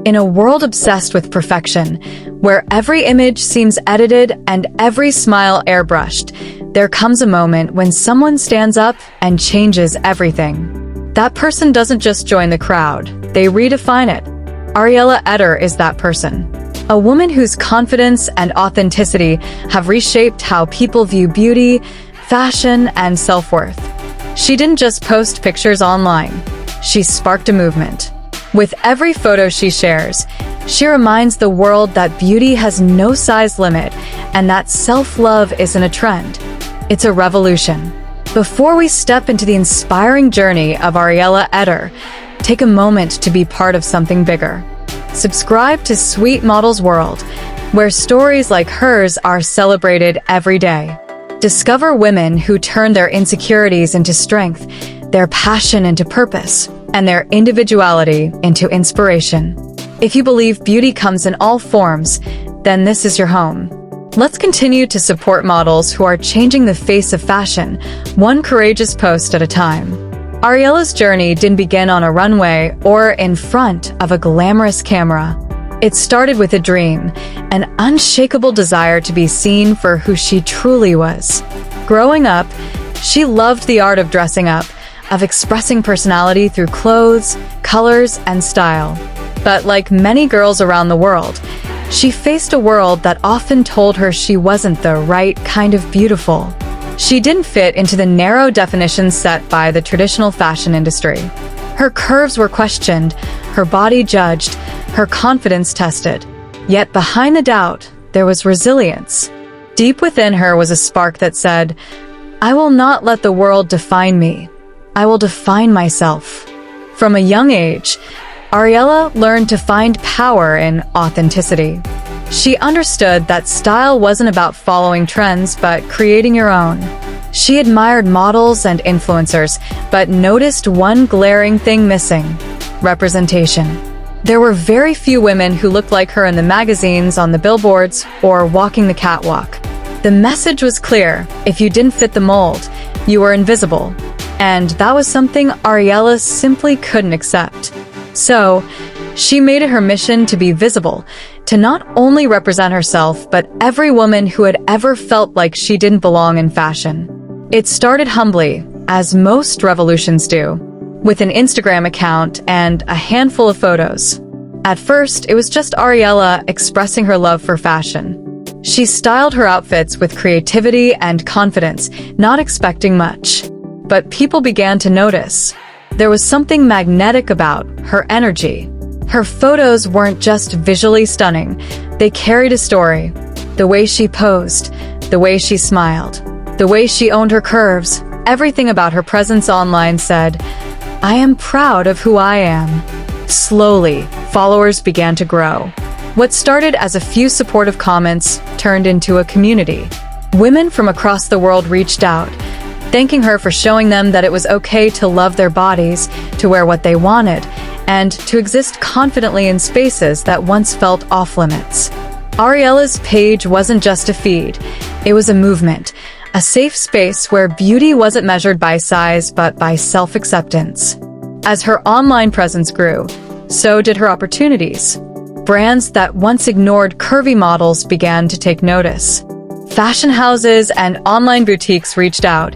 In a world obsessed with perfection, where every image seems edited and every smile airbrushed, there comes a moment when someone stands up and changes everything. That person doesn't just join the crowd, they redefine it. Ariella Eder is that person. A woman whose confidence and authenticity have reshaped how people view beauty, fashion, and self-worth. She didn't just post pictures online. She sparked a movement. With every photo she shares, she reminds the world that beauty has no size limit and that self-love isn't a trend. It's a revolution. Before we step into the inspiring journey of Ariella Eder, take a moment to be part of something bigger. Subscribe to Sweet Model's World, where stories like hers are celebrated every day. Discover women who turn their insecurities into strength, their passion into purpose, and their individuality into inspiration. If you believe beauty comes in all forms, then this is your home. Let's continue to support models who are changing the face of fashion, one courageous post at a time. Ariella's journey didn't begin on a runway or in front of a glamorous camera. It started with a dream, an unshakable desire to be seen for who she truly was. Growing up, she loved the art of dressing up, of expressing personality through clothes, colors, and style. But like many girls around the world, she faced a world that often told her she wasn't the right kind of beautiful. She didn't fit into the narrow definitions set by the traditional fashion industry. Her curves were questioned, her body judged, her confidence tested. Yet behind the doubt, there was resilience. Deep within her was a spark that said, "I will not let the world define me. I will define myself." From a young age, Ariella learned to find power in authenticity. She understood that style wasn't about following trends, but creating your own. She admired models and influencers, but noticed one glaring thing missing: representation. There were very few women who looked like her in the magazines, on the billboards, or walking the catwalk. The message was clear: if you didn't fit the mold, you were invisible. And that was something Ariella simply couldn't accept. So, she made it her mission to be visible, to not only represent herself, but every woman who had ever felt like she didn't belong in fashion. It started humbly, as most revolutions do, with an Instagram account and a handful of photos. At first, it was just Ariella expressing her love for fashion. She styled her outfits with creativity and confidence, not expecting much. But people began to notice. There was something magnetic about her energy. Her photos weren't just visually stunning, they carried a story. The way she posed, the way she smiled, the way she owned her curves, everything about her presence online said, "I am proud of who I am." Slowly, followers began to grow. What started as a few supportive comments turned into a community. Women from across the world reached out, thanking her for showing them that it was okay to love their bodies, to wear what they wanted, and to exist confidently in spaces that once felt off-limits. Ariella's page wasn't just a feed, it was a movement, a safe space where beauty wasn't measured by size but by self-acceptance. As her online presence grew, so did her opportunities. Brands that once ignored curvy models began to take notice. Fashion houses and online boutiques reached out,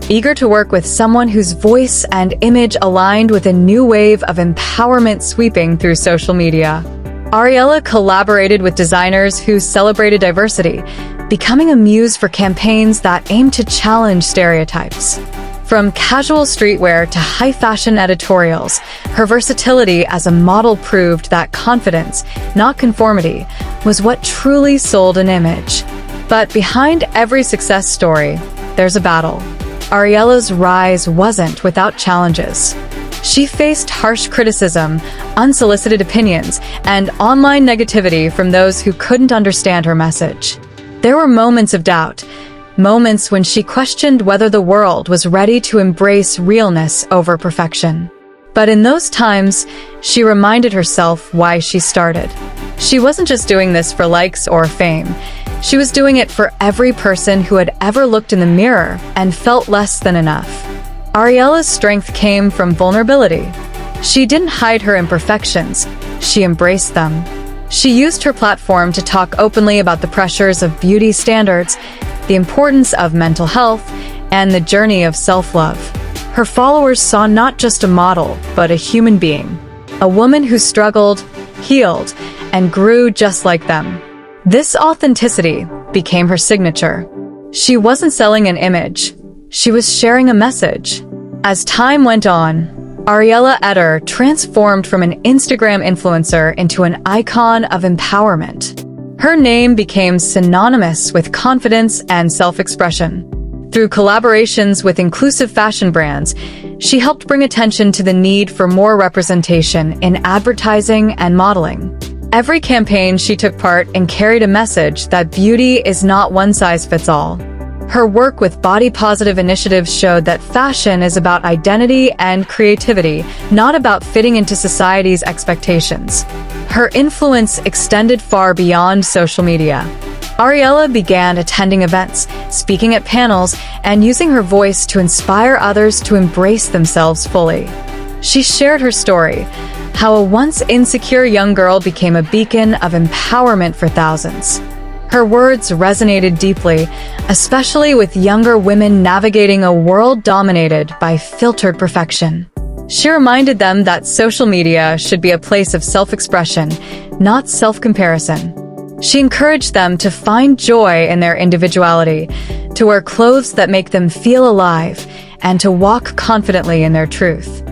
eager to work with someone whose voice and image aligned with a new wave of empowerment sweeping through social media. Ariella collaborated with designers who celebrated diversity, becoming a muse for campaigns that aimed to challenge stereotypes. From casual streetwear to high-fashion editorials, her versatility as a model proved that confidence, not conformity, was what truly sold an image. But behind every success story, there's a battle. Ariella's rise wasn't without challenges. She faced harsh criticism, unsolicited opinions, and online negativity from those who couldn't understand her message. There were moments of doubt, moments when she questioned whether the world was ready to embrace realness over perfection. But in those times, she reminded herself why she started. She wasn't just doing this for likes or fame. She was doing it for every person who had ever looked in the mirror and felt less than enough. Ariella's strength came from vulnerability. She didn't hide her imperfections. she embraced them. She used her platform to talk openly about the pressures of beauty standards, the importance of mental health, and the journey of self-love. Her followers saw not just a model, but a human being, a woman who struggled, healed, and grew just like them. This authenticity became her signature. She wasn't selling an image, she was sharing a message. As time went on, Ariella Eder transformed from an Instagram influencer into an icon of empowerment. Her name became synonymous with confidence and self-expression. Through collaborations with inclusive fashion brands, she helped bring attention to the need for more representation in advertising and modeling. Every campaign she took part in carried a message that beauty is not one size fits all. Her work with body-positive initiatives showed that fashion is about identity and creativity, not about fitting into society's expectations. Her influence extended far beyond social media. Ariella began attending events, speaking at panels, and using her voice to inspire others to embrace themselves fully. She shared her story, how a once insecure young girl became a beacon of empowerment for thousands. Her words resonated deeply, especially with younger women navigating a world dominated by filtered perfection. She reminded them that social media should be a place of self-expression, not self-comparison. She encouraged them to find joy in their individuality, to wear clothes that make them feel alive, and to walk confidently in their truth.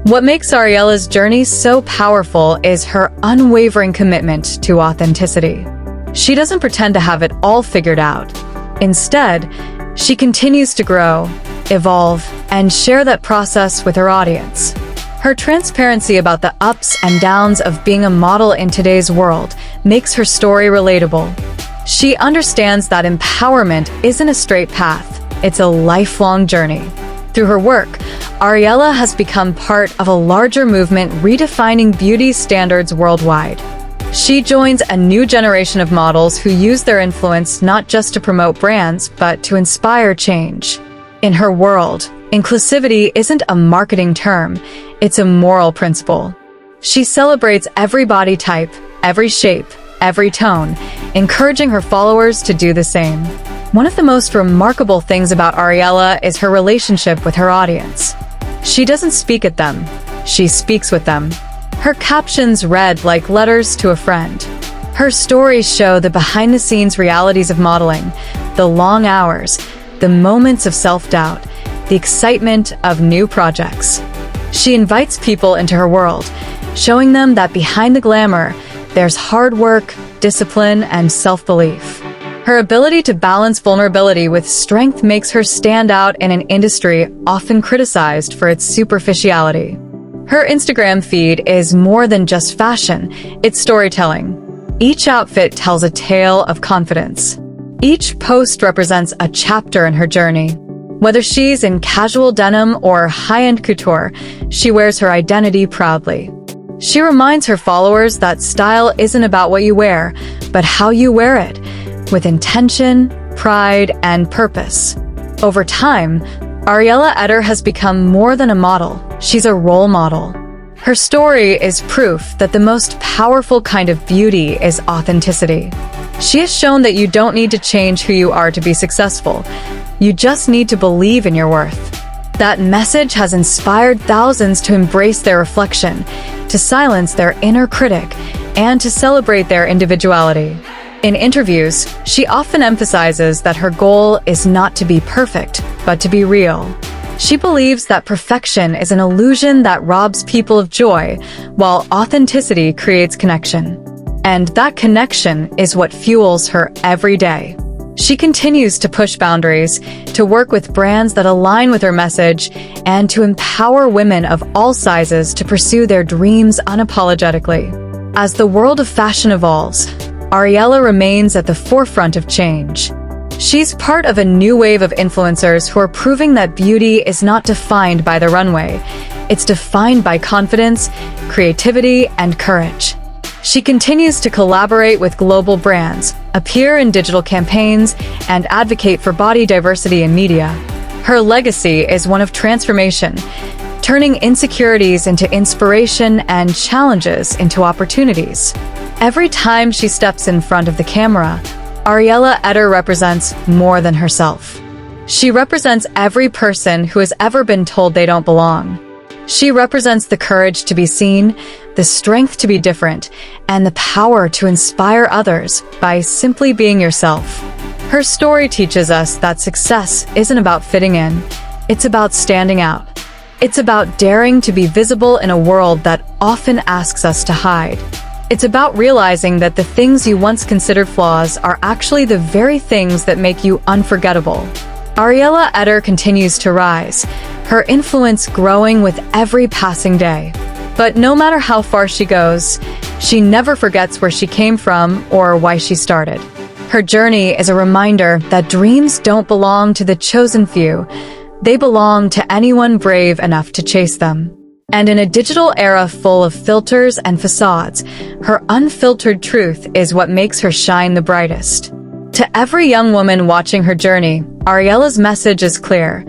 What makes Ariella's journey so powerful is her unwavering commitment to authenticity. She doesn't pretend to have it all figured out. Instead, she continues to grow, evolve, and share that process with her audience. Her transparency about the ups and downs of being a model in today's world makes her story relatable. She understands that empowerment isn't a straight path, it's a lifelong journey. Through her work, Ariella has become part of a larger movement redefining beauty standards worldwide. She joins a new generation of models who use their influence not just to promote brands, but to inspire change. In her world, inclusivity isn't a marketing term, it's a moral principle. She celebrates every body type, every shape, every tone, encouraging her followers to do the same. One of the most remarkable things about Ariella is her relationship with her audience. She doesn't speak at them, she speaks with them. Her captions read like letters to a friend. Her stories show the behind-the-scenes realities of modeling, the long hours, the moments of self-doubt, the excitement of new projects. She invites people into her world, showing them that behind the glamour, there's hard work, discipline, and self-belief. Her ability to balance vulnerability with strength makes her stand out in an industry often criticized for its superficiality. Her Instagram feed is more than just fashion, it's storytelling. Each outfit tells a tale of confidence. Each post represents a chapter in her journey. Whether she's in casual denim or high-end couture, she wears her identity proudly. She reminds her followers that style isn't about what you wear, but how you wear it, with intention, pride, and purpose. Over time, Ariella Eder has become more than a model. She's a role model. Her story is proof that the most powerful kind of beauty is authenticity. She has shown that you don't need to change who you are to be successful. You just need to believe in your worth. That message has inspired thousands to embrace their reflection, to silence their inner critic, and to celebrate their individuality. In interviews, she often emphasizes that her goal is not to be perfect, but to be real. She believes that perfection is an illusion that robs people of joy, while authenticity creates connection. And that connection is what fuels her every day. She continues to push boundaries, to work with brands that align with her message, and to empower women of all sizes to pursue their dreams unapologetically. As the world of fashion evolves, Ariella remains at the forefront of change. She's part of a new wave of influencers who are proving that beauty is not defined by the runway. It's defined by confidence, creativity, and courage. She continues to collaborate with global brands, appear in digital campaigns, and advocate for body diversity in media. Her legacy is one of transformation, turning insecurities into inspiration and challenges into opportunities. Every time she steps in front of the camera, Ariella Eder represents more than herself. She represents every person who has ever been told they don't belong. She represents the courage to be seen, the strength to be different, and the power to inspire others by simply being yourself. Her story teaches us that success isn't about fitting in, it's about standing out. It's about daring to be visible in a world that often asks us to hide. It's about realizing that the things you once considered flaws are actually the very things that make you unforgettable. Ariella Eder continues to rise, her influence growing with every passing day. But no matter how far she goes, she never forgets where she came from or why she started. Her journey is a reminder that dreams don't belong to the chosen few. They belong to anyone brave enough to chase them. And in a digital era full of filters and facades, her unfiltered truth is what makes her shine the brightest. To every young woman watching her journey, Ariella's message is clear.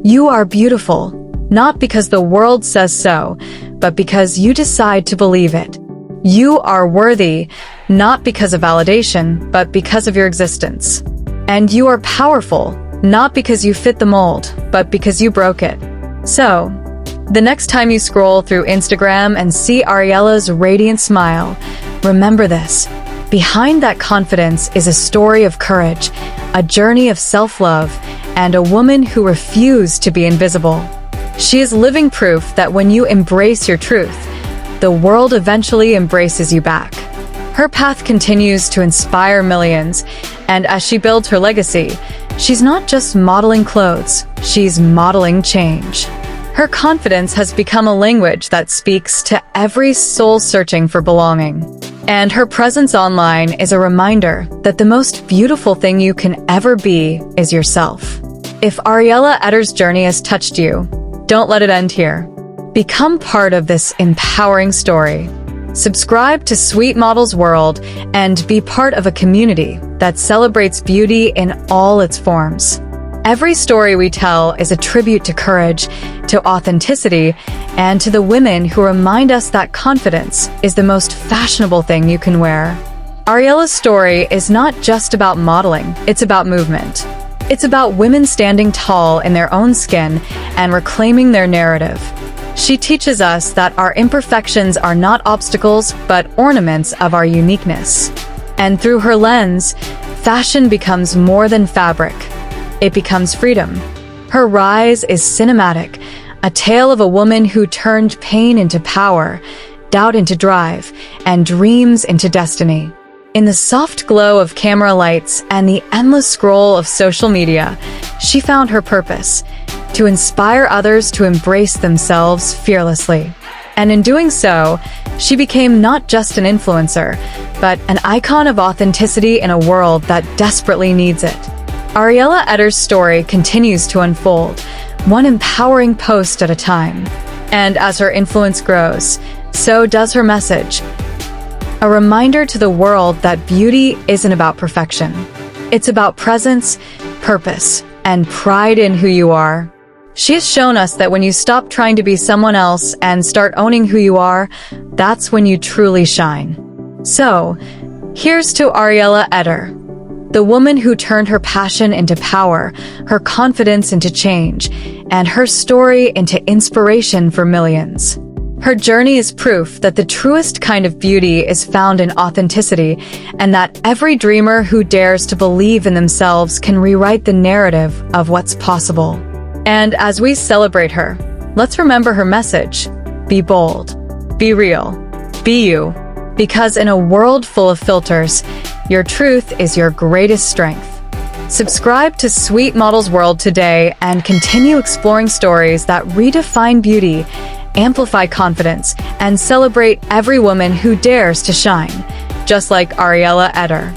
You are beautiful, not because the world says so, but because you decide to believe it. You are worthy, not because of validation, but because of your existence. And you are powerful, not because you fit the mold, but because you broke it. So, the next time you scroll through Instagram and see Ariella's radiant smile, remember this. Behind that confidence is a story of courage, a journey of self-love, and a woman who refused to be invisible. She is living proof that when you embrace your truth, the world eventually embraces you back. Her path continues to inspire millions, and as she builds her legacy, she's not just modeling clothes, she's modeling change. Her confidence has become a language that speaks to every soul searching for belonging. And her presence online is a reminder that the most beautiful thing you can ever be is yourself. If Ariella Eder's journey has touched you, don't let it end here. Become part of this empowering story. Subscribe to Sweet Models World and be part of a community that celebrates beauty in all its forms. Every story we tell is a tribute to courage, to authenticity, and to the women who remind us that confidence is the most fashionable thing you can wear. Ariella's story is not just about modeling, it's about movement. It's about women standing tall in their own skin and reclaiming their narrative. She teaches us that our imperfections are not obstacles, but ornaments of our uniqueness. And through her lens, fashion becomes more than fabric. It becomes freedom. Her rise is cinematic, a tale of a woman who turned pain into power, doubt into drive, and dreams into destiny. In the soft glow of camera lights and the endless scroll of social media, she found her purpose, to inspire others to embrace themselves fearlessly. And in doing so, she became not just an influencer, but an icon of authenticity in a world that desperately needs it. Ariella Eder's story continues to unfold, one empowering post at a time. And as her influence grows, so does her message. A reminder to the world that beauty isn't about perfection. It's about presence, purpose, and pride in who you are. She has shown us that when you stop trying to be someone else and start owning who you are, that's when you truly shine. So, here's to Ariella Eder, the woman who turned her passion into power, her confidence into change, and her story into inspiration for millions. Her journey is proof that the truest kind of beauty is found in authenticity, and that every dreamer who dares to believe in themselves can rewrite the narrative of what's possible. And as we celebrate her, let's remember her message. Be bold, be real, be you. Because in a world full of filters, your truth is your greatest strength. Subscribe to Sweet Models World today and continue exploring stories that redefine beauty, amplify confidence, and celebrate every woman who dares to shine, just like Ariella Eder.